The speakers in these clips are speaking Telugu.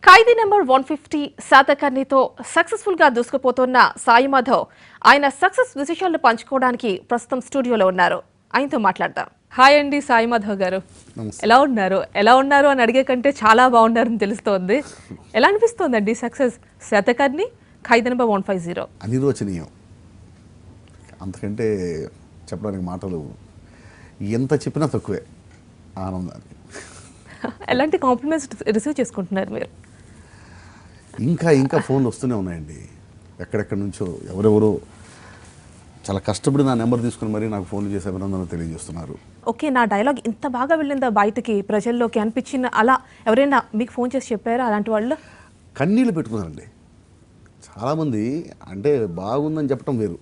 ఖైదీ నెంబర్ 150 శాతకర్ణితో సక్సెస్ఫుల్ గా దూసుకుపోతున్న సాయి మాధవ్ ఆయన సక్సెస్ విశేషాలను పంచుకోవడానికి ప్రస్తుతం స్టూడియోలో ఉన్నారు. ఆయనతో మాట్లాడదాం. హాయ్ అండి సాయి మాధవ్ గారు, ఎలా ఉన్నారు అని అడిగే కంటే చాలా బాగున్నారని తెలుస్తోంది. ఎలా అనిపిస్తోందండి సక్సెస్? శాతకర్ణి, ఖైదీ నెంబర్ 150 అనిర్వచనీయం. అంతకంటే చెప్పడానికి మాటలు ఎంత చెప్పినా తక్కువే. ఆనందాన్ని ఎలాంటి కాంప్లిమెంట్స్ రిసీవ్ చేసుకుంటున్నారు మీరు? ఇంకా ఫోన్లు వస్తూనే ఉన్నాయండి. ఎక్కడెక్కడి నుంచో ఎవరెవరో చాలా కష్టపడి నా నెంబర్ తీసుకుని మరీ నాకు ఫోన్లు చేసి అభినందనలు తెలియజేస్తున్నారు. ఓకే, నా డైలాగ్ ఇంత బాగా వెళ్ళిందా బయటకి ప్రజల్లోకి అనిపించిన అలా ఎవరైనా మీకు ఫోన్ చేసి చెప్పారా? అలాంటి వాళ్ళు కన్నీళ్ళు పెట్టుకున్నారండి చాలామంది. అంటే బాగుందని చెప్పడం వేరు,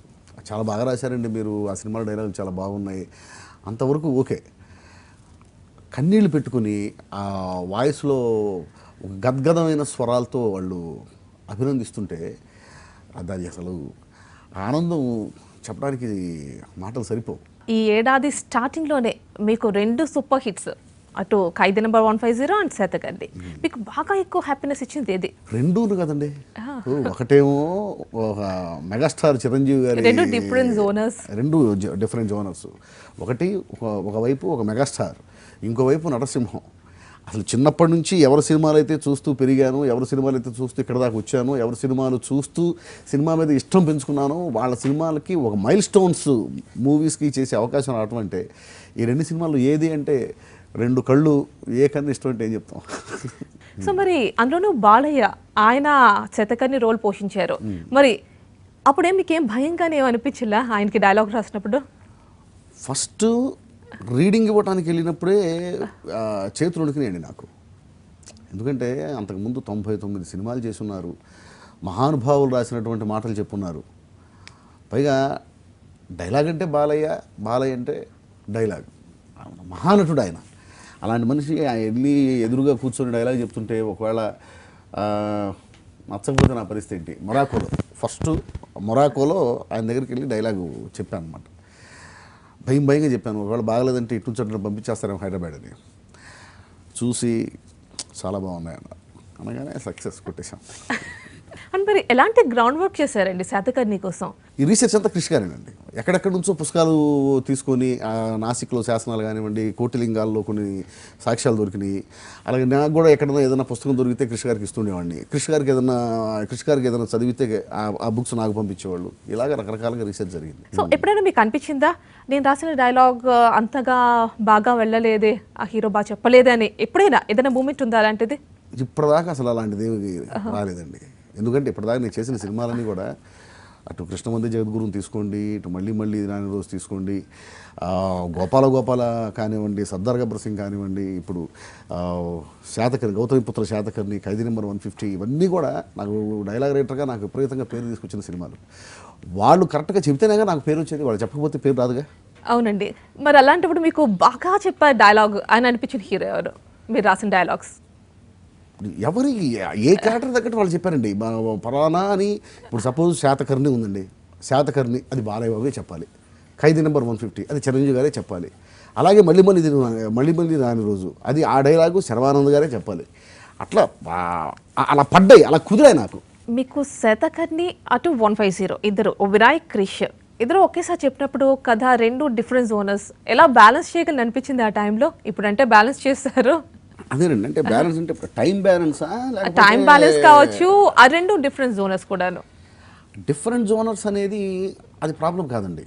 చాలా బాగా రాశారండి మీరు, ఆ సినిమా డైలాగులు చాలా బాగున్నాయి అంతవరకు ఓకే. కన్నీళ్ళు పెట్టుకుని ఆ వాయిస్లో గద్గదమైన స్వరాలతో వాళ్ళు అభినందిస్తుంటే అది అసలు ఆనందం చెప్పడానికి మాటలు సరిపోవు. ఈ ఏడాది స్టార్టింగ్లోనే మీకు 2 సూపర్ హిట్స్, అటు ఖైదీ నెంబర్ 150 అండ్ శాతకర్ణి. మీకు బాగా ఎక్కువ హ్యాపీనెస్ ఇచ్చింది ఏది? రెండూ కదండి. ఒకటేమో ఒక మెగాస్టార్ చిరంజీవి గారి, రెండు డిఫరెంట్ జోనర్స్. ఒకవైపు ఒక మెగాస్టార్, ఇంకోవైపు నరసింహం. అసలు చిన్నప్పటి నుంచి ఎవరి సినిమాలు అయితే చూస్తూ పెరిగాను, ఎవరి సినిమాలు అయితే చూస్తూ ఇక్కడ దాకా వచ్చాను, ఎవరి సినిమాలు చూస్తూ సినిమా మీద ఇష్టం పెంచుకున్నాను, వాళ్ళ సినిమాలకి ఒక మైల్ స్టోన్స్ మూవీస్కి చేసే అవకాశం రావటం అంటే ఈ 2 సినిమాలు ఏది అంటే 2 కళ్ళు, ఏ కన్నా ఇష్టం అంటే ఏం చెప్తాం. సో మరి అందులోనూ బాలయ్య ఆయన శాతకర్ణి రోల్ పోషించారు. మరి అప్పుడేం మీకేం భయంగానే అనిపించిందా ఆయనకి డైలాగ్ రాసినప్పుడు? ఫస్ట్ రీడింగ్ ఇవ్వడానికి వెళ్ళినప్పుడే చేతులు వణికినాయండి నాకు. ఎందుకంటే అంతకుముందు 99 సినిమాలు చేసున్నారు, మహానుభావులు రాసినటువంటి మాటలు చెప్పున్నారు. పైగా డైలాగ్ అంటే బాలయ్య అంటే డైలాగ్, మహానటుడు ఆయన. అలాంటి మనిషి వెళ్ళి ఎదురుగా కూర్చొని డైలాగ్ చెప్తుంటే ఒకవేళ నచ్చకపోతే నా పరిస్థితి ఏంటి? మొరాకోలో ఆయన దగ్గరికి వెళ్ళి డైలాగు చెప్పాను అనమాట. భయంగా చెప్పాను, ఒకవేళ బాగలేదంటే ఇటు నుంచి పంపించేస్తారేమో హైదరాబాద్ అని. చూసి చాలా బాగున్నాయి అనగానే సక్సెస్ కొట్టేశాం. అండ్ మరి ఎలాంటి గ్రౌండ్ వర్క్ చేశారండి శాతకర్ణి కోసం? ఈ రీసెర్చ్ అంతా కృషి గారేనండి. ఎక్కడెక్కడి నుంచో పుస్తకాలు తీసుకొని నాసిక్లో శాసనాలు కానివ్వండి, కోటిలింగాల్లో కొన్ని సాక్ష్యాలు దొరికినాయి. అలాగే నాకు కూడా ఎక్కడైనా ఏదైనా పుస్తకం దొరికితే కృషి గారికి ఇస్తుండేవాడిని. కృషి గారికి ఏదైనా చదివితే ఆ బుక్స్ నాకు పంపించేవాళ్ళు. ఇలాగ రకరకాలుగా రీసెర్చ్ జరిగింది. సో ఎప్పుడైనా మీకు అనిపించిందా నేను రాసిన డైలాగ్ అంతగా బాగా వెళ్ళలేదే, ఆ హీరో బాగా చెప్పలేదే అని ఎప్పుడైనా ఏదైనా మూమెంట్ ఉందా అలాంటిది? ఇప్పటిదాకా అసలు అలాంటిది ఏమి రాలేదండి. ఎందుకంటే ఇప్పటిదాకా నేను చేసిన సినిమాలన్నీ కూడా అటు కృష్ణమంది జగద్గురుని తీసుకోండి, ఇటు మళ్ళీ నాని రోజు తీసుకోండి, గోపాల కానివ్వండి, సర్దార్ గబ్బర్ సింగ్ కానివ్వండి, ఇప్పుడు గౌతమిపుత్ర శాతకర్ణి, ఖైదీ నెంబర్ 150, ఇవన్నీ కూడా నాకు డైలాగ్ రైటర్గా నాకు విపరీతంగా పేరు తీసుకొచ్చిన సినిమాలు. వాళ్ళు కరెక్ట్గా చెబితేనే నాకు పేరు వచ్చేది, వాళ్ళు చెప్పకపోతే పేరు రాదుగా. అవునండి. మరి అలాంటప్పుడు మీకు బాగా చెప్పే డైలాగ్ అని అనిపించిన హీరో ఎవరు మీరు రాసిన డైలాగ్స్? ఏ క్యారెక్టర్ తగ్గట్టు వాళ్ళు చెప్పారండి. పలానా అని ఇప్పుడు సపోజ్ శాతకర్ణి ఉందండి, శాతకర్ణి అది బాలయ్య బాబే చెప్పాలి. ఖైదీ నెంబర్ 150 అది చిరంజీవి గారే చెప్పాలి. అలాగే మళ్ళీ దాని రోజు అది ఆ డైలాగు శర్వానంద్ గారే చెప్పాలి. అలా పడ్డాయి, అలా కుదిరాయి నాకు. మీకు శాతకర్ణి అటు 150 ఇద్దరు, వినాయక్ క్రిష్ ఇద్దరు ఒకేసారి చెప్పినప్పుడు కథ 2 డిఫరెంట్ జోనర్స్, ఎలా బ్యాలెన్స్ చేయగలని అనిపించింది ఆ టైంలో? ఇప్పుడంటే బ్యాలెన్స్ చేస్తారు. అదేనండి, అంటే బ్యాలెన్స్ అంటే టైం బ్యాలెన్సా, టైం బ్యాలెన్స్ కావచ్చు, ఆ 2 డిఫరెంట్ జోనర్స్ కూడాను. డిఫరెంట్ జోనర్స్ అనేది అది ప్రాబ్లం కాదండి.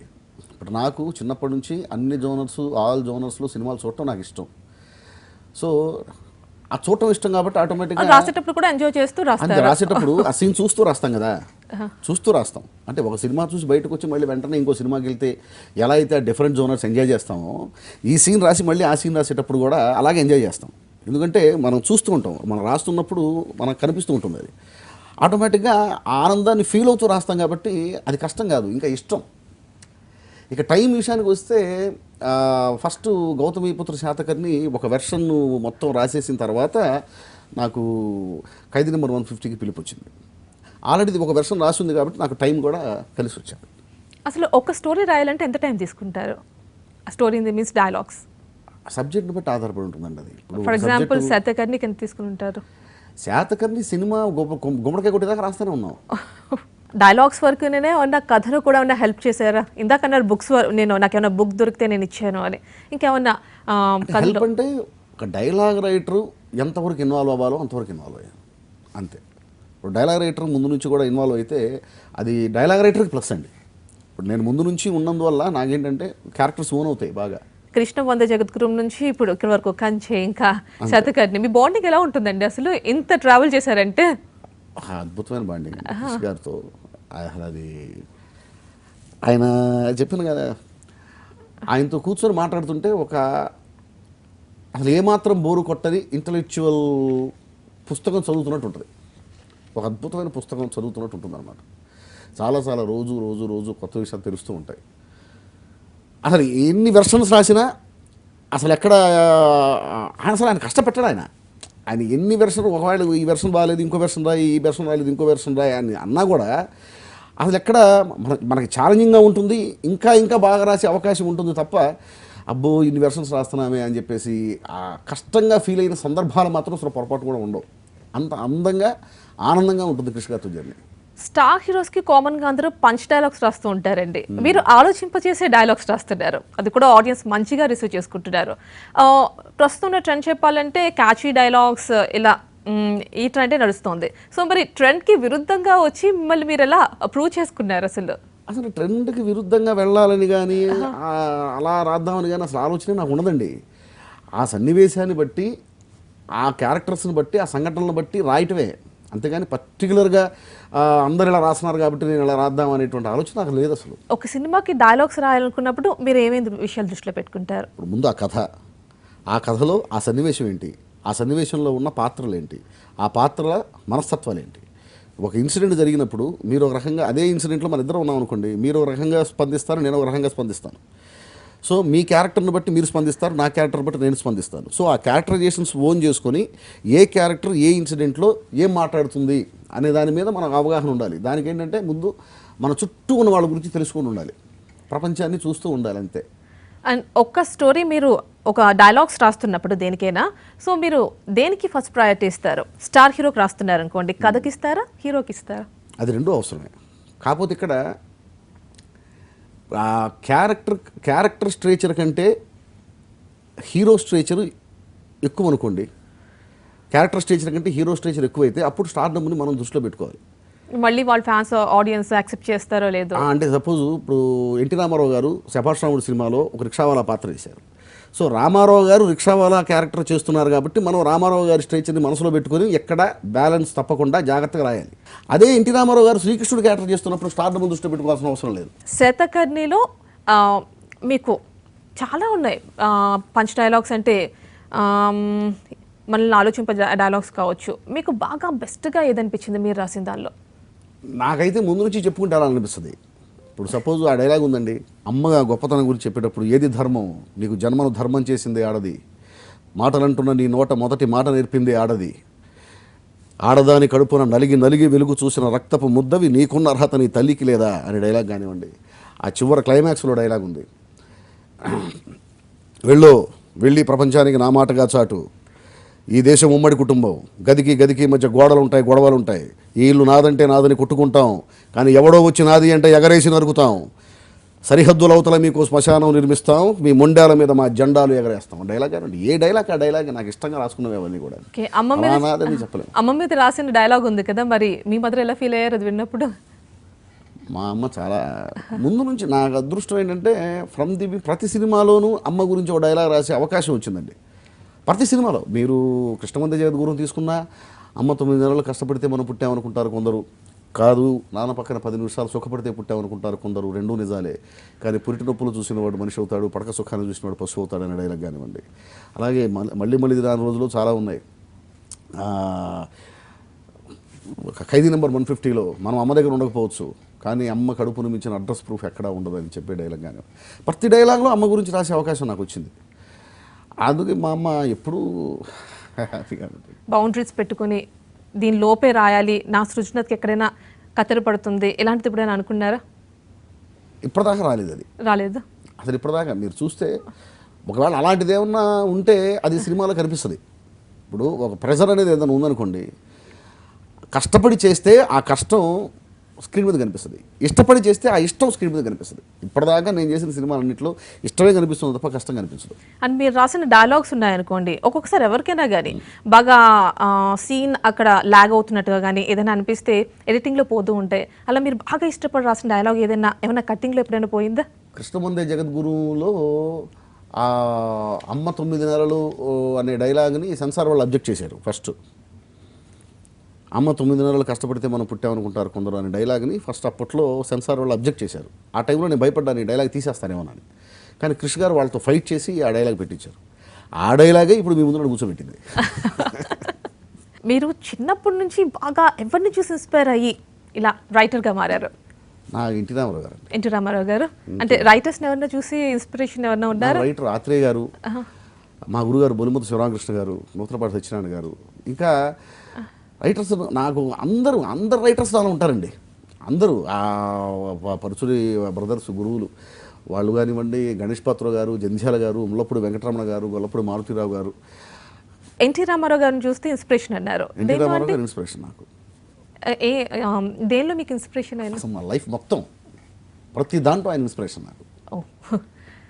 ఇప్పుడు నాకు చిన్నప్పటి నుంచి ఆల్ జోనర్స్లో సినిమాలు చూడటం నాకు ఇష్టం. సో ఆ చూడటం ఇష్టం కాబట్టి ఆటోమేటిక్గా రాసేటప్పుడు కూడా ఎంజాయ్ చేస్తూ రాసేటప్పుడు ఆ సీన్ చూస్తూ రాస్తాం కదా, అంటే ఒక సినిమా చూసి బయటకు వచ్చి మళ్ళీ వెంటనే ఇంకో సినిమాకి వెళ్తే ఎలా అయితే డిఫరెంట్ జోనర్స్ ఎంజాయ్ చేస్తామో, ఈ సీన్ రాసి మళ్ళీ ఆ సీన్ రాసేటప్పుడు కూడా అలాగే ఎంజాయ్ చేస్తాం. ఎందుకంటే మనం చూస్తూ ఉంటాం, మనం రాస్తున్నప్పుడు మనకు కనిపిస్తూ ఉంటుంది, అది ఆటోమేటిక్గా ఆనందాన్ని ఫీల్ అవుతూ రాస్తాం కాబట్టి అది కష్టం కాదు, ఇంకా ఇష్టం. ఇక టైం విషయానికి వస్తే ఫస్ట్ గౌతమిపుత్ర శాతకర్ణి ఒక వెర్షన్ మొత్తం రాసేసిన తర్వాత నాకు ఖైదీ నెంబర్ 150కి పిలుపు వచ్చింది. ఆల్రెడీ ఒక వెర్షన్ రాసి ఉంది కాబట్టి నాకు టైం కూడా కలిసి వచ్చాను. అసలు ఒక స్టోరీ రాయాలంటే ఎంత టైం తీసుకుంటారు? ఆ స్టోరీ మీన్స్ డైలాగ్స్ సబ్జెక్ట్ని బట్టి ఆధారపడి ఉంటుందండి. అది ఫర్ ఎగ్జాంపుల్ శాతకర్ణికి ఎంత తీసుకుని ఉంటారు? శాతకర్ణి సినిమా గుమ్మడికాయ కొట్టేదాకా రాస్తూనే ఉన్నాం. డైలాగ్స్ వరకునే ఉన్న కథను కూడా ఏమన్నా హెల్ప్ చేశారా? ఇందాక అన్నారు బుక్స్ నాకేమన్నా బుక్ దొరికితే నేను ఇచ్చాను అని. ఇంకేమన్నా హెల్ప్ అంటే ఒక డైలాగ్ రైటరు ఎంతవరకు ఇన్వాల్వ్ అవ్వాలో అంతవరకు ఇన్వాల్వ్ అయ్యాను అంతే. ఇప్పుడు డైలాగ్ రైటర్ ముందు నుంచి కూడా ఇన్వాల్వ్ అయితే అది డైలాగ్ రైటర్కి ప్లస్ అండి. ఇప్పుడు నేను ముందు నుంచి ఉన్నందువల్ల నాకేంటంటే క్యారెక్టర్స్ ఓన్ అవుతాయి బాగా. కృష్ణ వంద జగద్గురు నుంచి ఇప్పుడు ఇక్కడ వరకు కంచె ఇంకా శాతకర్ణి, మీ బాండింగ్ ఎలా ఉంటుందండి అసలు? ఇంత ట్రావెల్ చేశారంటే అద్భుతమైన బాండింగ్ కృష్ణ గారితో. అది ఆయన చెప్పాను కదా, ఆయనతో కూర్చొని మాట్లాడుతుంటే అసలు ఏమాత్రం బోరు కొట్టని ఇంటలెక్చువల్ పుస్తకం చదువుతున్నట్టు ఉంటుంది. ఒక అద్భుతమైన పుస్తకం చదువుతున్నట్టు ఉంటుంది అనమాట. చాలా చాలా రోజు రోజు రోజు కొత్త విషయాలు తెలుస్తూ ఉంటాయి. అసలు ఎన్ని వెర్షన్స్ రాసినా అసలు ఎక్కడ ఆయన కష్టపెట్టాడు. ఆయన ఎన్ని వెర్షన్, ఒకవేళ ఈ వెర్షన్ బాగాలేదు ఇంకో వెర్షన్ రాయి, ఈ వెర్షన్ రాలేదు ఇంకో వెర్షన్ రాయి అని అన్నా కూడా అసలు ఎక్కడ మనకి ఛాలెంజింగ్గా ఉంటుంది, ఇంకా ఇంకా బాగా రాసే అవకాశం ఉంటుంది తప్ప అబ్బో ఇన్ని వెర్షన్స్ రాస్తున్నామే అని చెప్పేసి ఆ కష్టంగా ఫీల్ అయిన సందర్భాలు మాత్రం అసలు పొరపాటు కూడా ఉండవు. అంత అందంగా ఆనందంగా ఉంటుంది కృష్ణ గారితో జర్నీ. స్టార్ హీరోస్ కి కామన్ గా అందరూ పంచ్ డైలాగ్స్ రాస్తూ ఉంటారండి. మీరు ఆలోచింపచేసే డైలాగ్స్ రాస్తున్నారు, అది కూడా ఆడియన్స్ మంచిగా రిసీవ్ చేసుకుంటున్నారు. ప్రస్తుతం ట్రెండ్ చెప్పాలంటే క్యాచీ డైలాగ్స్ ఇలా ఈ ట్రెండే నడుస్తుంది. సో మరి ట్రెండ్ కి విరుద్ధంగా వచ్చి మిమ్మల్ని మీరు ఎలా ప్రూవ్ చేసుకున్నారు? అసలు ట్రెండ్కి విరుద్ధంగా వెళ్ళాలని కానీ అలా రాద్దామని కానీ అసలు ఆలోచన నాకు ఉండదండి. ఆ సన్నివేశాన్ని బట్టి, ఆ క్యారెక్టర్స్ని బట్టి, ఆ సంఘటనలను బట్టి రాయటమే, అంతేగాని పర్టికులర్గా అందరు ఇలా రాస్తున్నారు కాబట్టి నేను ఇలా రాద్దాం అనేటువంటి ఆలోచన నాకు లేదు అసలు. ఒక సినిమాకి డైలాగ్స్ రాయాలనుకున్నప్పుడు మీరు ఏమేమి విషయాలు దృష్టిలో పెట్టుకుంటారు? ఇప్పుడు ముందు ఆ కథ, ఆ కథలో ఆ సన్నివేశం ఏంటి, ఆ సన్నివేశంలో ఉన్న పాత్రలు ఏంటి, ఆ పాత్రల మనస్తత్వాలు ఏంటి. ఒక ఇన్సిడెంట్ జరిగినప్పుడు మీరు ఒక రకంగా, అదే ఇన్సిడెంట్లో మన ఇద్దరం ఉన్నాం అనుకోండి, మీరు ఒక రకంగా స్పందిస్తారు, నేను ఒక రకంగా స్పందిస్తాను. సో మీ క్యారెక్టర్ని బట్టి మీరు స్పందిస్తారు, నా క్యారెక్టర్ బట్టి నేను స్పందిస్తాను. సో ఆ క్యారెక్టరైజేషన్స్ ఓన్ చేసుకొని ఏ క్యారెక్టర్ ఏ ఇన్సిడెంట్లో ఏం మాట్లాడుతుంది అనే దాని మీద మనకు అవగాహన ఉండాలి. దానికి ఏంటంటే ముందు మన చుట్టూ ఉన్న వాళ్ళ గురించి తెలుసుకొని ఉండాలి, ప్రపంచాన్ని చూస్తూ ఉండాలి అంతే. అండ్ ఒక్క స్టోరీ మీరు ఒక డైలాగ్స్ రాస్తున్నప్పుడు దేనికైనా, సో మీరు దేనికి ఫస్ట్ ప్రయారిటీ ఇస్తారు? స్టార్ హీరోకి రాస్తున్నారు అనుకోండి, కథకి ఇస్తారా, హీరోకి ఇస్తారా? అది రెండూ అవసరమే. కాకపోతే ఇక్కడ క్యారెక్టర్ స్ట్రేచర్ కంటే హీరో స్ట్రేచర్ ఎక్కువ అనుకోండి. క్యారెక్టర్ స్ట్రేచర్ కంటే హీరో స్ట్రేచర్ ఎక్కువైతే అప్పుడు స్టార్డమ్ని మనం దృష్టిలో పెట్టుకోవాలి. మళ్ళీ వాళ్ళ ఫ్యాన్స్ ఆడియన్స్ యాక్సెప్ట్ చేస్తారో లేదో. అంటే సపోజ్ ఇప్పుడు ఎన్టీ రామారావు గారు శభాష్ రాముడు సినిమాలో ఒక రిక్షావాలా పాత్ర చేశారు. సో రామారావు గారు రిక్షావాలా క్యారెక్టర్ చేస్తున్నారు కాబట్టి మనం రామారావు గారి స్ట్రేచర్ని మనసులో పెట్టుకొని ఎక్కడ బ్యాలెన్స్ తప్పకుండా జాగ్రత్తగా రాయాలి. అదే ఎన్టీ రామారావు గారు శ్రీకృష్ణుడు క్యారెక్టర్ చేస్తున్నప్పుడు స్టార్డమ్ దృష్టిలో పెట్టుకోవాల్సిన అవసరం లేదు. శాతకర్ణిలో మీకు చాలా ఉన్నాయి పంచ్ డైలాగ్స్, అంటే మనల్ని ఆలోచింప డైలాగ్స్ కావచ్చు. మీకు బాగా బెస్ట్గా ఏదనిపించింది మీరు రాసిన దానిలో? నాకైతే ముందు నుంచి చెప్పుకుంటే అలా అనిపిస్తుంది. ఇప్పుడు సపోజ్ ఆ డైలాగ్ ఉందండి, అమ్మ గొప్పతనం గురించి చెప్పేటప్పుడు, ఏది ధర్మం, నీకు జన్మను ధర్మం చేసింది ఆడది, మాటలంటున్న నీ నోట మొదటి మాట నేర్పింది ఆడది, ఆడదాని కడుపున నలిగి నలిగి వెలుగు చూసిన రక్తపు ముద్దవి, నీకున్న అర్హత నీ తల్లికి లేదా అనే డైలాగ్ కానివ్వండి. ఆ చివరి క్లైమాక్స్లో డైలాగ్ ఉంది, వెళ్ళి ప్రపంచానికి నా మాటగా చాటు, ఈ దేశం ఉమ్మడి కుటుంబం, గదికి మధ్య గొడవలు ఉంటాయి, ఈ ఇల్లు నాదంటే నాదని కొట్టుకుంటాం, కానీ ఎవడో వచ్చి నాది అంటే ఎగరేసి నరుకుతాం, సరిహద్దుల అవతల మీకు శ్మశానం నిర్మిస్తాం, మీ మొండాల మీద మా జెండాలు ఎగరేస్తాం. డైలాగ్ అండి, ఏ డైలాగ్ ఆ డైలాగ్ నాకు ఇష్టంగా రాసుకున్నవి అవన్నీ కూడా. నాదని చెప్పలేము. అమ్మ మీద రాసిన డైలాగ్ ఉంది కదా, మరి మీ మదర్ ఎలా ఫీల్ అయ్యారు అది విన్నప్పుడు? మా అమ్మ చాలా ముందు నుంచి, నాకు అదృష్టం ఏంటంటే ప్రతి సినిమాలోనూ అమ్మ గురించి ఒక డైలాగ్ రాసే అవకాశం వచ్చిందండి. ప్రతి సినిమాలో మీరు కృష్ణవంద జగద్గురు తీసుకున్నా, అమ్మ 9 నెలలు కష్టపడితే మనం పుట్టామనుకుంటారు కొందరు, కాదు నాన్న పక్కన 10 నిమిషాలు సుఖపడితే పుట్టామనుకుంటారు కొందరు, రెండూ నిజాలే. కానీ పురిటి నొప్పులు చూసిన వాడు మనిషి అవుతాడు, పడక సుఖాన్ని చూసిన వాడు పశువు అవుతాడు అనే డైలాగ్ కానివ్వండి. అలాగే మళ్ళీ దాని రోజులు చాలా ఉన్నాయి. ఖైదీ నెంబర్ 150లో మనం అమ్మ దగ్గర ఉండకపోవచ్చు, కానీ అమ్మ కడుపును మించిన అడ్రస్ ప్రూఫ్ ఎక్కడా ఉండదు అని చెప్పే డైలాగ్ కానివ్వండి. ప్రతి డైలాగ్లో అమ్మ గురించి రాసే అవకాశం నాకు వచ్చింది. అందుకే మా అమ్మ ఎప్పుడూ హ్యాపీగా ఉంటుంది. బౌండరీస్ పెట్టుకుని దీని లోపే రాయాలి, నా సృజనతకి ఎక్కడైనా కత్తెర పడుతుంది, ఇలాంటిది ఎప్పుడైనా అనుకున్నారా? ఇప్పటిదాకా రాలేదు. అది రాలేదు అసలు ఇప్పటిదాకా. మీరు చూస్తే ఒకవేళ అలాంటిది ఏమన్నా ఉంటే అది సినిమాలో కనిపిస్తుంది. ఇప్పుడు ఒక ప్రెషర్ అనేది ఏదైనా ఉందనుకోండి, కష్టపడి చేస్తే ఆ కష్టం స్క్రీన్ మీద కనిపిస్తుంది, ఇష్టపడి చేస్తే ఆ ఇష్టం స్క్రీన్ మీద కనిపిస్తుంది. ఇప్పటిదాకా నేను చేసిన సినిమాలన్నింటిలో ఇష్టమే కనిపిస్తుంది తప్ప కష్టం కనిపించదు. అండ్ మీరు రాసిన డైలాగ్స్ ఉన్నాయనుకోండి, ఒక్కొక్కసారి ఎవరికైనా కానీ బాగా సీన్ అక్కడ లాగ్ అవుతున్నట్టుగా కానీ ఏదైనా అనిపిస్తే ఎడిటింగ్లో పోతూ ఉంటే, అలా మీరు బాగా ఇష్టపడి రాసిన డైలాగ్ ఏమైనా కట్టింగ్లో ఎప్పుడైనా పోయిందా? కృష్ణమందే జగద్గురువులో ఆ అమ్మ 9 నెలలు అనే డైలాగ్ని సెన్సార్ వాళ్ళు అబ్జెక్ట్ చేశారు. ఫస్ట్ అమ్మ 9 నెలలు కష్టపడితే మనం పుట్టామనుకుంటారు కొందరు అనే డైలాగ్ని ఫస్ట్ అప్పట్లో సెన్సార్ వాళ్ళు అబ్జెక్ట్ చేశారు. ఆ టైంలో నేను భయపడ్డాను ఈ డైలాగ్ తీసేస్తానేమోనని. కానీ కృష్ణ గారు వాళ్ళతో ఫైట్ చేసి ఆ డైలాగ్ పెట్టించారు. ఆ డైలాగే ఇప్పుడు మీ ముందు కూర్చోబెట్టింది. మీరు చిన్నప్పటి నుంచి బాగా ఎవరిని చూసి ఇన్స్పైర్ అయ్యి ఇలా రైటర్గా మారారు? నా ఎన్టీ రామారావు గారు. ఎన్టీ రామారావు గారు అంటే రైటర్స్ ఎవరైనా చూసి ఇన్స్పిరేషన్ ఎవరైనా ఉన్నారు? రైటర్ ఆత్రేయ గారు, మా గురుగారు బొలిముద్దు శివరామకృష్ణ గారు, నూతనపాటి సత్యనారాయణ గారు, ఇంకా రైటర్స్ నాకు అందరు రైటర్స్ నాలో ఉంటారండి. అందరూ పరుచురి బ్రదర్స్ గురువులు వాళ్ళు కానివ్వండి, గణేష్ పాత్ర గారు, జంధ్యాల గారు, ముల్లపూడి వెంకటరమణ గారు, గొల్లపూడి మారుతిరావు గారు. ఎన్టీ రామారావు గారిని చూస్తే ఇన్స్పిరేషన్ అన్నారు. ఎన్టీ రామారావు గారు ఇన్స్పిరేషన్ నాకు. దేనిలో మీకు ఇన్స్పిరేషన్ అయినా? అసలు మా లైఫ్ మొత్తం ప్రతి దాంట్లో ఆయన ఇన్స్పిరేషన్ నాకు.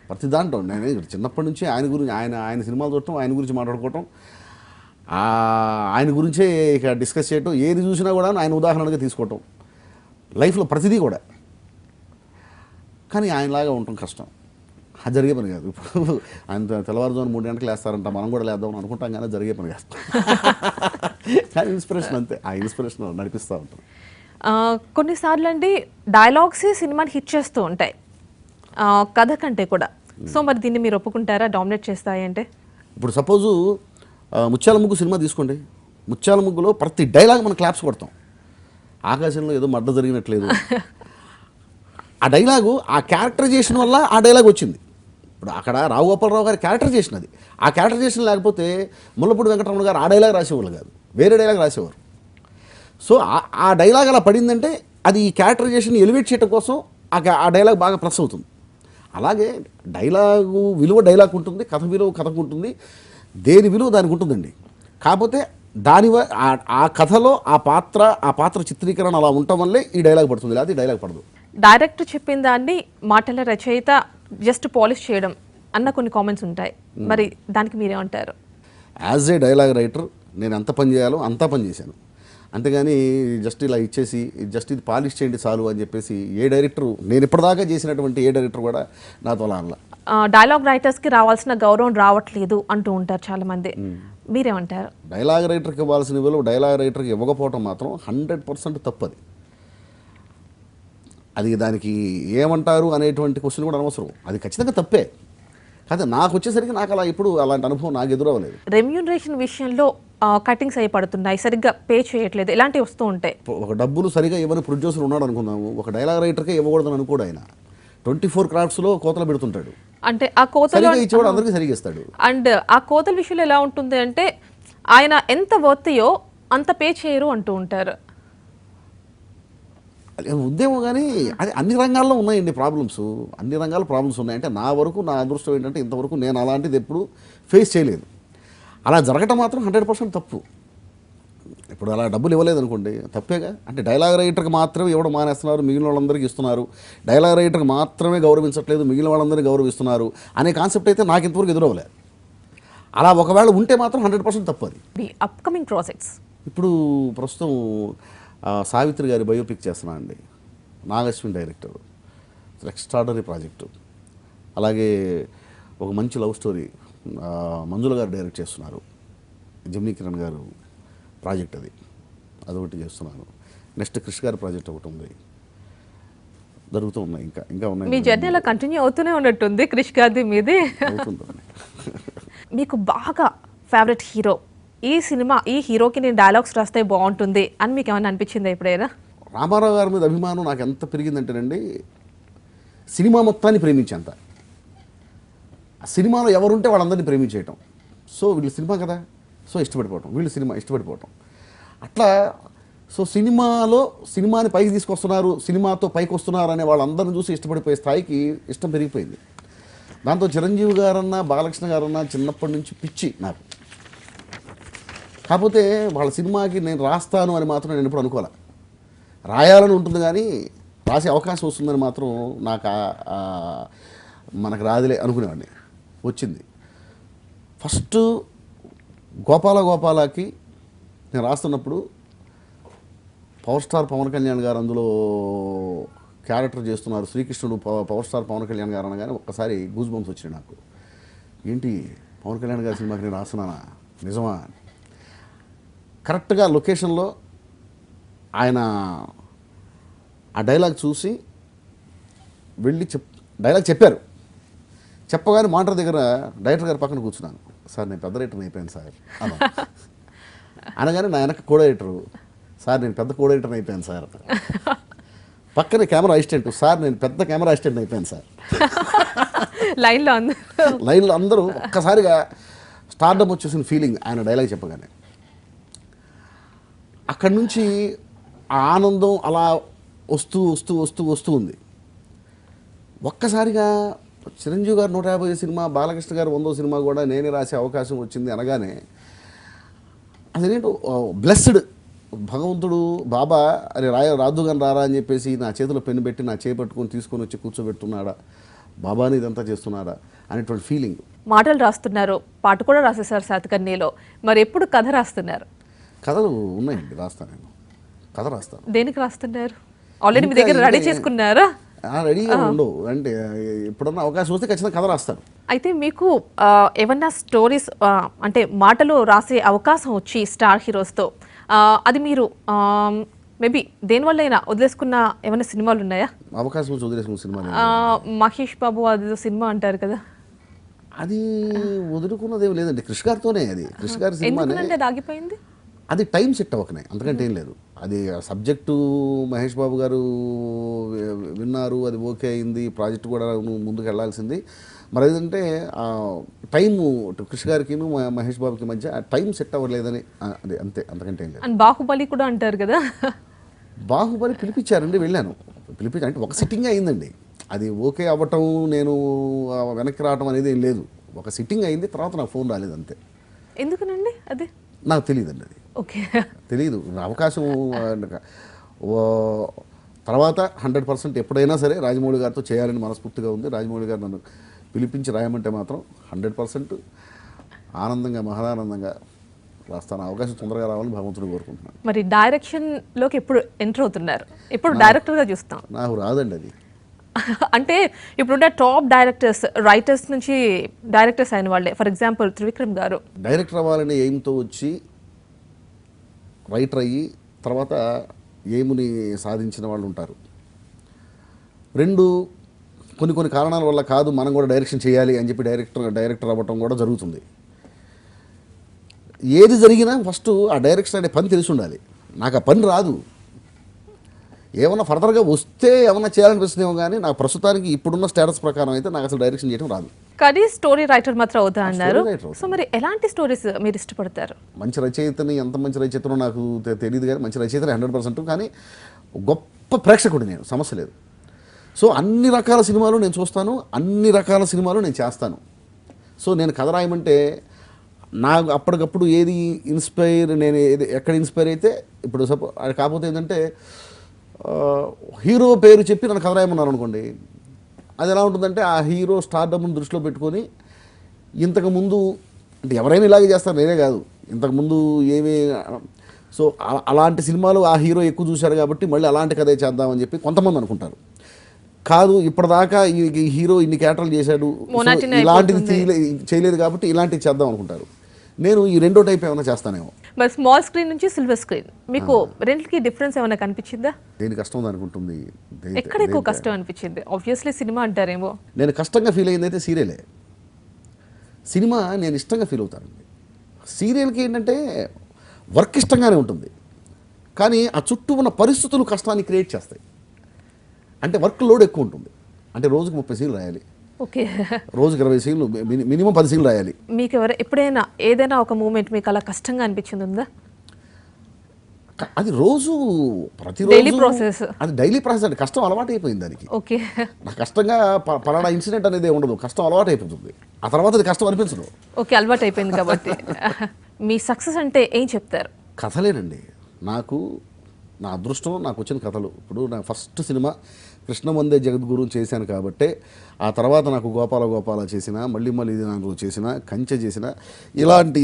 ప్రతి దాంట్లో నేను చిన్నప్పటి నుంచి ఆయన సినిమాలు చూడటం, ఆయన గురించి మాట్లాడుకోవటం, ఆయన గురించే ఇక డిస్కస్ చేయటం, ఏది చూసినా కూడా ఆయన ఉదాహరణగా తీసుకోవటం లైఫ్లో ప్రతిదీ కూడా. కానీ ఆయనలాగా ఉండటం కష్టం, అది జరిగే పని కాదు. ఇప్పుడు ఆయన తెల్లవారుజామున 3 గంటలకు లేస్తారంట, మనం కూడా లేద్దామని అనుకుంటాం కానీ జరిగే పని కాదు. కానీ ఇన్స్పిరేషన్ అంతే, ఆ ఇన్స్పిరేషన్ నడిపిస్తూ ఉంటాం. కొన్నిసార్లు అండి డైలాగ్స్ సినిమాని హిట్ చేస్తూ ఉంటాయి కథ కంటే కూడా. సో మరి దీన్ని మీరు ఒప్పుకుంటారా, డామినేట్ చేస్తాయి అంటే? ఇప్పుడు సపోజు ముత్యాల ముగ్గు సినిమా తీసుకోండి. ముత్యాల ముగ్గులో ప్రతి డైలాగ్ మనం క్లాప్స్ కొడతాం. ఆకాశంలో ఏదో మడ్డ జరిగినట్లేదు, ఆ డైలాగు ఆ క్యారెక్టరైజేషన్ వల్ల ఆ డైలాగ్ వచ్చింది. ఇప్పుడు అక్కడ రావు గోపాలరావు గారి క్యారెక్టరైజేషన్ అది. ఆ క్యారెక్టరైజేషన్ లేకపోతే ముల్లపూడి వెంకటరమణ గారు ఆ డైలాగ్ రాసేవాళ్ళు కాదు, వేరే డైలాగ్ రాసేవారు. సో ఆ డైలాగ్ అలా పడిందంటే అది ఈ క్యారెక్టరైజేషన్ ఎలివేట్ చేయడం కోసం ఆ డైలాగ్ బాగా ప్లస్ అవుతుంది. అలాగే డైలాగు విలువ డైలాగ్ ఉంటుంది, కథ విలువ కథకు ఉంటుంది, దేని విలువ దానికి ఉంటుందండి. కాకపోతే ఆ కథలో ఆ పాత్ర చిత్రీకరణ అలా ఉండటం వల్లే ఈ డైలాగ్ పడుతుంది, లేకపోతే ఈ డైలాగ్ పడదు. డైరెక్టర్ చెప్పిన దాన్ని మాటల రచయిత జస్ట్ పాలిష్ చేయడం అన్న కొన్ని కామెంట్స్ ఉంటాయి, మరి దానికి మీరేమంటారు? యాజ్ ఏ డైలాగ్ రైటర్ నేను ఎంత పని చేయాలో అంతా పని చేశాను, అంతేగాని జస్ట్ ఇలా ఇచ్చేసి జస్ట్ ఇది పాలిష్ చేయండి చాలు అని చెప్పేసి ఏ డైరెక్టరు, నేను ఇప్పటిదాకా చేసినటువంటి ఏ డైరెక్టర్ కూడా నాతో అలా అనలా. డైలాగ్ రైటర్స్కి రావాల్సిన గౌరవం రావట్లేదు అంటూ ఉంటారు చాలామంది, మీరేమంటారు? డైలాగ్ రైటర్కి ఇవ్వాల్సిన విలువ డైలాగ్ రైటర్కి ఇవ్వకపోవటం మాత్రం 100% తప్పది. అది దానికి ఏమంటారు అనేటువంటి క్వశ్చన్ కూడా అనవసరం, అది ఖచ్చితంగా తప్పే. కాదు, నాకు వచ్చేసరికి నాకు అలా ఇప్పుడు అలాంటి అనుభవం నాకు ఎదురవ్వలేదు. రెమ్యూనరేషన్ విషయంలో కటింగ్స్ అయి పడుతున్నాయి, సరిగ్గా పే చేయట్లేదు, ఇలాంటివి వస్తూ ఉంటాయి. ఒక డబ్బులు సరిగా ఇవ్వని ప్రొడ్యూసర్ ఉన్నాడు అనుకుందాము, ఒక డైలాగ్ రైటర్కే ఇవ్వకూడదని అనుకోడు. ఆయన 24 క్రాఫ్ట్స్లో కోతలు పెడుతుంటాడు, అంటే ఆ కోతలు ఇచ్చేవాడు అందరికీ సరిగా ఇస్తాడు. అండ్ ఆ కోతల విషయంలో ఎలా ఉంటుంది అంటే ఆయన ఎంత వర్తియో అంత పే చేయరు అంటూ ఉంటారు. ఉద్యమం కానీ అది అన్ని రంగాల్లో ఉన్నాయండి ప్రాబ్లమ్స్, అన్ని రంగాల్లో ప్రాబ్లమ్స్ ఉన్నాయి. అంటే నా వరకు నా అదృష్టం ఏంటంటే ఇంతవరకు నేను అలాంటిది ఎప్పుడు ఫేస్ చేయలేదు. అలా జరగటం మాత్రం 100% తప్పు. ఇప్పుడు అలా డబ్బులు ఇవ్వలేదు అనుకోండి, తప్పేగా. అంటే డైలాగ్ రైటర్కి మాత్రమే ఇవ్వడం మానేస్తున్నారు, మిగిలిన వాళ్ళందరికీ ఇస్తున్నారు. డైలాగ్ రైటర్కి మాత్రమే గౌరవించట్లేదు, మిగిలిన వాళ్ళందరినీ గౌరవిస్తున్నారు అనే కాన్సెప్ట్ అయితే నాకు ఇంతవరకు ఎదురవ్వలేదు. అలా ఒకవేళ ఉంటే మాత్రం 100% తప్పు అది. అప్కమింగ్ ప్రాజెక్ట్స్ ఇప్పుడు ప్రస్తుతం సావిత్రి గారి బయోపిక్ చేస్తున్నా అండి, నాగశ్విన్ డైరెక్టర్, ఎక్స్ట్రాడనరీ ప్రాజెక్టు. అలాగే ఒక మంచి లవ్ స్టోరీ మంజుల గారు డైరెక్ట్ చేస్తున్నారు, జమినీ కిరణ్ గారు ప్రాజెక్ట్ అదొకటి చేస్తున్నాను. నెక్స్ట్ కృష్ణ గారి ప్రాజెక్ట్ ఒకటి ఉంది, జరుగుతూ ఉన్నాయి. ఇంకా ఉన్నాయి. మీ జర్నీ అలా కంటిన్యూ అవుతూనే ఉన్నట్టుంది కృష్ గారి మీదే. మీకు బాగా ఫేవరెట్ హీరో, ఈ హీరోకి నేను డైలాగ్స్ రాస్తే బాగుంటుంది అని మీకు ఏమైనా అనిపించిందా ఎప్పుడైనా? రామారావు గారి మీద అభిమానం నాకు ఎంత పెరిగిందంటేనండి, సినిమా మొత్తాన్ని ప్రేమించేంత. ఆ సినిమాలో ఎవరుంటే వాళ్ళందరినీ ప్రేమించేయటం. సో వీళ్ళు సినిమా కదా, సో ఇష్టపడిపోవటం, వీళ్ళు సినిమా ఇష్టపడిపోవటం, అట్లా. సో సినిమాని పైకి తీసుకొస్తున్నారు, సినిమాతో పైకి వస్తున్నారు అనే వాళ్ళందరిని చూసి ఇష్టపడిపోయే స్థాయికి ఇష్టం పెరిగిపోయింది. దాంతో చిరంజీవి గారన్నా బాలకృష్ణ గారన్నా చిన్నప్పటి నుంచి పిచ్చి నాకు. కాకపోతే వాళ్ళ సినిమాకి నేను రాస్తాను అని మాత్రం నేను ఎప్పుడు అనుకోలే. రాయాలని ఉంటుంది కానీ రాసే అవకాశం వస్తుందని మాత్రం నాకు మనకు రాదులే అనుకునేవాడిని. వచ్చింది. ఫస్ట్ గోపాలకి నేను రాస్తున్నప్పుడు పవర్ స్టార్ పవన్ కళ్యాణ్ గారు అందులో క్యారెక్టర్ చేస్తున్నారు, శ్రీకృష్ణుడు పవర్ స్టార్ పవన్ కళ్యాణ్ గారు అనగానే ఒక్కసారి గూజ్ బంప్స్ వచ్చినాయి నాకు. ఏంటి పవన్ కళ్యాణ్ గారి సినిమాకి నేను రాస్తున్నానా, నిజమా? కరెక్ట్గా లొకేషన్లో ఆయన ఆ డైలాగ్ చూసి వెళ్ళి డైలాగ్ చెప్పారు. చెప్పగానే మానిటర్ దగ్గర డైరెక్టర్ గారి పక్కన కూర్చున్నాను. సార్ నేను పెద్ద రైటర్ అయిపోయాను సార్ అలా అనగానే నా వెనక కో డైరెక్టరు, సార్ నేను పెద్ద కో డైరెక్టర్ అయిపోయాను సార్. పక్కనే కెమెరా అసిస్టెంట్, సార్ నేను పెద్ద కెమెరా అసిస్టెంట్ అయిపోయాను సార్. లైన్లో అందరూ ఒక్కసారిగా స్టార్డమ్ వచ్చేసిన ఫీలింగ్ ఆయన డైలాగ్ చెప్పగానే. అక్కడి నుంచి ఆ ఆనందం అలా వస్తూ వస్తూ వస్తూ వస్తూ ఉంది. ఒక్కసారిగా చిరంజీవి గారు 150 సినిమా, బాలకృష్ణ గారు 100వ సినిమా కూడా నేనే రాసే అవకాశం వచ్చింది అనగానే అదేంటో బ్లెస్డ్ భగవంతుడు బాబా అరే రాదుగాని రారా అని చెప్పేసి నా చేతిలో పెన్ను పెట్టి నా చేపట్టుకొని తీసుకొని వచ్చి కూర్చోబెట్టున్నాడా, బాబాని ఇదంతా చేస్తున్నాడా అనేటువంటి ఫీలింగ్. మాటలు రాస్తున్నారు, పాట కూడా రాసేసారు శాతకర్ణిలో. మరి ఎప్పుడు కథ రాస్తున్నారు? కథలు ఉన్నాయండి, రాస్తాను నేను. కథ రాస్తాను. దేనికి రాస్తున్నారు? ఆల్రెడీ మీ దగ్గర రెడీ చేసుకున్నారా? రెడీగా ఉండవు, అంటే ఎప్పుడన్నా అవకాశం వస్తే ఖచ్చితంగా కథ రాస్తాను. అయితే మీకు ఏమన్నా స్టోరీస్ అంటే మాటలు రాసే అవకాశం వచ్చి స్టార్ హీరోస్తో అది మీరు మేబీ దేనివల్ల అయినా వదిలేసుకున్న ఏమైనా సినిమాలు ఉన్నాయా? అవకాశం వచ్చి వదిలేసుకున్న సినిమా మహేష్ బాబు అది సినిమా అంటారు కదా, అది వదులుకున్నది ఏమి లేదండి. క్రిష్ గారితోనే, అది క్రిష్ గారి సినిమానే ఆగిపోయింది. అది టైం సెట్ అవ్వకనే, అంతకంటే ఏం లేదు. అది సబ్జెక్టు మహేష్ బాబు గారు విన్నారు, అది ఓకే అయింది, ప్రాజెక్ట్ కూడా ముందుకు వెళ్ళాల్సింది. మరి ఏదంటే టైము కృషి గారికి మహేష్ బాబుకి మధ్య టైం సెట్ అవ్వలేదని, అది అంతే, అంతకంటే ఏం లేదు. బాహుబలి కూడా అంటారు కదా, బాహుబలి పిలిపించారండి, వెళ్ళాను. అంటే ఒక సిట్టింగ్ అయిందండి, అది ఓకే అవ్వటం నేను వెనక్కి రావటం అనేది ఏం లేదు. ఒక సిట్టింగ్ అయింది, తర్వాత నాకు ఫోన్ రాలేదు అంతే. ఎందుకనండి? అది నాకు తెలియదండి, అది ఓకే తెలీదు. అవకాశం తర్వాత 100% ఎప్పుడైనా సరే రాజమౌళి గారితో చేయాలని మనస్ఫూర్తిగా ఉంది. రాజమౌళి గారు నన్ను పిలిపించి రాయమంటే మాత్రం 100% ఆనందంగా, మహదానందంగా రాస్తాను. అవకాశం తొందరగా రావాలని భగవంతుడు కోరుకుంటున్నాను. మరి డైరెక్షన్లోకి ఎప్పుడు ఎంటర్ అవుతున్నారు? ఎప్పుడు డైరెక్టర్గా చూస్తాం? నాకు రాదండి అది. అంటే ఇప్పుడున్న టాప్ డైరెక్టర్స్, రైటర్స్ నుంచి డైరెక్టర్స్ అయిన వాళ్ళే. ఫర్ ఎగ్జాంపుల్ త్రివిక్రమ్ గారు డైరెక్టర్ అవ్వాలనే ఎయిమ్తో వచ్చి రైటర్ అయ్యి తర్వాత ఎయిమ్ని సాధించిన వాళ్ళు ఉంటారు. కొన్ని కారణాల వల్ల కాదు, మనం కూడా డైరెక్షన్ చేయాలి అని చెప్పి డైరెక్టర్ అవ్వటం కూడా జరుగుతుంది. ఏది జరిగినా ఫస్ట్ ఆ డైరెక్షన్ అనే పని తెలిసి ఉండాలి. నాకు ఆ పని రాదు, ఏమన్నా ఫర్దర్గా వస్తే ఏమన్నా చేయాలనిపిస్తుందేమో, కానీ నాకు ప్రస్తుతానికి ఇప్పుడున్న స్టేటస్ ప్రకారం అయితే నాకు అసలు డైరెక్షన్ చేయడం రాదు. కానీ స్టోరీ రైటర్ మాత్రం అవుతా అన్నారు. సో మరి ఎలాంటి స్టోరీస్ మీరు ఇష్టపడతారు? మంచి రచయితని, ఎంత మంచి రచయితనో నాకు తెలియదు, కానీ మంచి రచయితని 100%. కానీ గొప్ప ప్రేక్షకుడు నేను, సమస్య లేదు. సో అన్ని రకాల సినిమాలు నేను చూస్తాను, అన్ని రకాల సినిమాలు నేను చేస్తాను. సో నేను కథ రాయమంటే నాకు అప్పటికప్పుడు ఏది నేను ఎక్కడ ఇన్స్పైర్ అయితే, ఇప్పుడు కాకపోతే ఏంటంటే హీరో పేరు చెప్పి నన్ను కథ రాయమన్నారు అనుకోండి, అది ఎలా ఉంటుందంటే ఆ హీరో స్టార్డమ్ని దృష్టిలో పెట్టుకొని ఇంతకుముందు, అంటే ఎవరైనా ఇలాగే చేస్తారు, నేనే కాదు, ఇంతకుముందు ఏమీ. సో అలాంటి సినిమాలు ఆ హీరో ఎక్కువ చూశారు కాబట్టి మళ్ళీ అలాంటి కథే చేద్దామని చెప్పి కొంతమంది అనుకుంటారు. కాదు, ఇప్పటిదాకా ఈ హీరో ఇన్ని క్యారెక్టర్లు చేశాడు, ఇలాంటిది చేయలేదు కాబట్టి ఇలాంటివి చేద్దాం అనుకుంటారు. నేను ఈ రెండో టైప్ ఏమైనా చేస్తానేమో. మరి స్మాల్ స్క్రీన్ నుంచి సిల్వర్ స్క్రీన్ మీకు రెండింటికి డిఫరెన్స్ ఏమైనా కనిపించిందా? దేని కష్టం ఉంది అనుకుంటుంది? ఎక్కడ ఎక్కువ కష్టం అనిపించింది? ఆబ్వియస్లీ సినిమా అంటారేమో. నేను కష్టంగా ఫీల్ అయింది అయితే సీరియలే. సినిమా నేను ఇష్టంగా ఫీల్ అవుతానండి. సీరియల్కి ఏంటంటే వర్క్ ఇష్టంగానే ఉంటుంది, కానీ ఆ చుట్టూ ఉన్న పరిస్థితులు కష్టాన్ని క్రియేట్ చేస్తాయి. అంటే వర్క్ లోడ్ ఎక్కువ ఉంటుంది. అంటే రోజుకి 30 సీన్లు రాయాలి, ఓకే, రోజుకి 20 సీన్లు, మినిమం 10 సీన్లు రాయాలి. మీకు ఎప్పుడైనా ఏదైనా ఒక మూమెంట్ మీకు అలా కష్టంగా అనిపించింది ఉందా? అది రోజు ప్రతిరోజు డైలీ ప్రాసెస్, అది డైలీ ప్రాసెస్ అంటే కష్టం అలవాటు అయిపోయింది దానికి. ఓకే, నాకు కష్టంగా పలానా ఇన్సిడెంట్ అనేది ఉండదు, కష్టం అలవాటు అయిపోతుంది. ఆ తర్వాత అది కష్టం అనిపించదు. ఓకే, అలవాటు అయిపోయింది కాబట్టి మీ సక్సెస్ అంటే ఏం చెప్తారు? కథలేనండి. నాకు నా అదృష్టం, నాకు వచ్చిన కథలు. ఇప్పుడు నా ఫస్ట్ సినిమా కృష్ణవందే జగద్గురు చేశాను కాబట్టే ఆ తర్వాత నాకు గోపాల గోపాల చేసిన, మళ్ళీ ఇది నాకు చేసిన, కంచె చేసిన, ఇలాంటి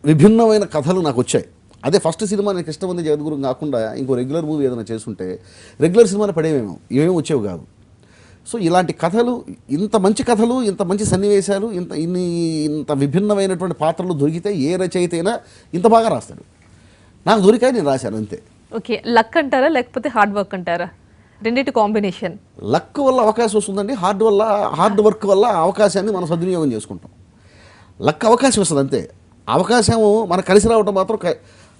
విభిన్నమైన కథలు నాకు వచ్చాయి. అదే ఫస్ట్ సినిమా నేను కృష్ణవందే జగద్గురు కాకుండా ఇంకో రెగ్యులర్ మూవీ ఏదైనా చేసుంటే రెగ్యులర్ సినిమాని పడేమేమో, ఇవేమీ వచ్చేవి కాదు. సో ఇలాంటి కథలు, ఇంత మంచి కథలు, ఇంత మంచి సన్నివేశాలు, ఇంత విభిన్నమైనటువంటి పాత్రలు దొరికితే ఏ రచయిత అయినా ఇంత బాగా రాస్తాడు. నాకు దొరికాయి, నేను రాశాను అంతే. ఓకే, లక్ అంటారా లేకపోతే హార్డ్ వర్క్ అంటారా? రెండింటి కాంబినేషన్. లక్ వల్ల అవకాశం వస్తుందండి, హార్డ్ వర్క్ వల్ల అవకాశాన్ని మనం సద్వినియోగం చేసుకుంటాం. లక్ అవకాశం వస్తుంది అంతే. అవకాశం మనకు కలిసి రావడం మాత్రం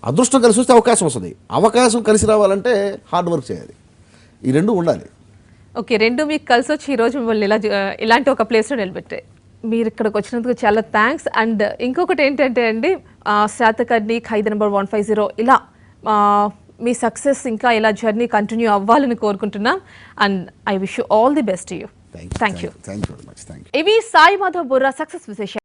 అదృష్టం కలిసి వస్తే అవకాశం వస్తుంది. అవకాశం కలిసి రావాలంటే హార్డ్ వర్క్ చేయాలి. ఈ రెండు ఉండాలి. ఓకే, రెండు మీకు కలిసి వచ్చి ఈరోజు మిమ్మల్ని ఇలాంటి ఒక ప్లేస్లో నిలబెట్టాయి. మీరు ఇక్కడికి వచ్చినందుకు చాలా థ్యాంక్స్. అండ్ ఇంకొకటి ఏంటంటే అండి, శాతకర్ణి, ఖైదీ నెంబర్ 150 ఇలా మీ సక్సెస్ ఇంకా ఇలా జర్నీ కంటిన్యూ అవ్వాలని కోరుకుంటున్నాం. And I wish you all the best you. Thank you. Thank you very much. Thank you. ఇవి సాయి మాధవ్ బుర్రా సక్సెస్ విశేషాలు.